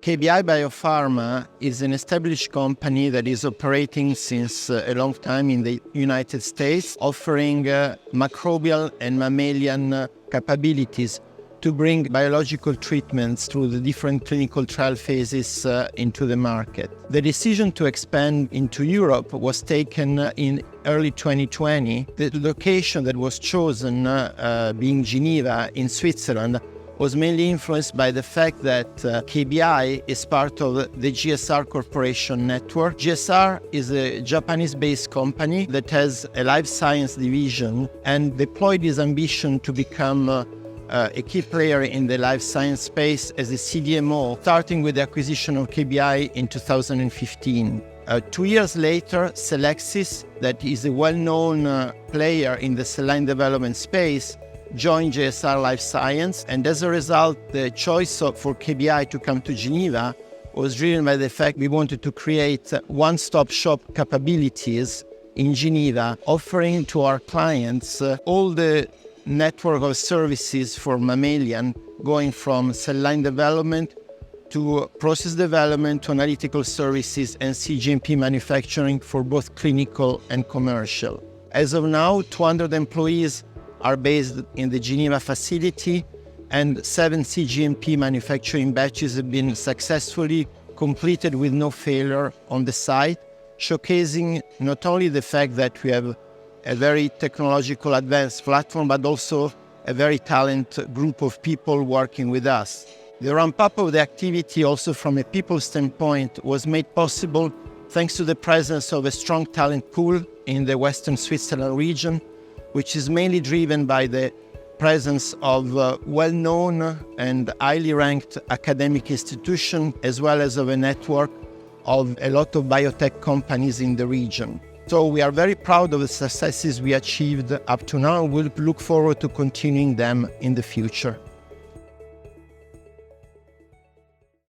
KBI Biopharma is an established company that is operating since a long time in the United States, offering microbial and mammalian capabilities to bring biological treatments through the different clinical trial phases into the market. The decision to expand into Europe was taken in early 2020. The location that was chosen, being Geneva in Switzerland, was mainly influenced by the fact that KBI is part of the JSR Corporation network. JSR is a Japanese-based company that has a life science division and deployed its ambition to become a key player in the life science space as a CDMO, starting with the acquisition of KBI in 2015. 2 years later, Selexis, that is a well-known player in the cell line development space, joined JSR Life Science, and as a result, the choice for KBI to come to Geneva was driven by the fact we wanted to create one-stop shop capabilities in Geneva, offering to our clients all the network of services for mammalian, going from cell line development to process development to analytical services and cGMP manufacturing for both clinical and commercial. As of now, 200 employees are based in the Geneva facility, and 7 cGMP manufacturing batches have been successfully completed with no failure on the site, showcasing not only the fact that we have a very technological advanced platform, but also a very talented group of people working with us. The ramp-up of the activity also from a people standpoint was made possible thanks to the presence of a strong talent pool in the Western Switzerland region, which is mainly driven by the presence of well-known and highly ranked academic institutions, as well as of a network of a lot of biotech companies in the region. So we are very proud of the successes we achieved up to now, and we'll look forward to continuing them in the future.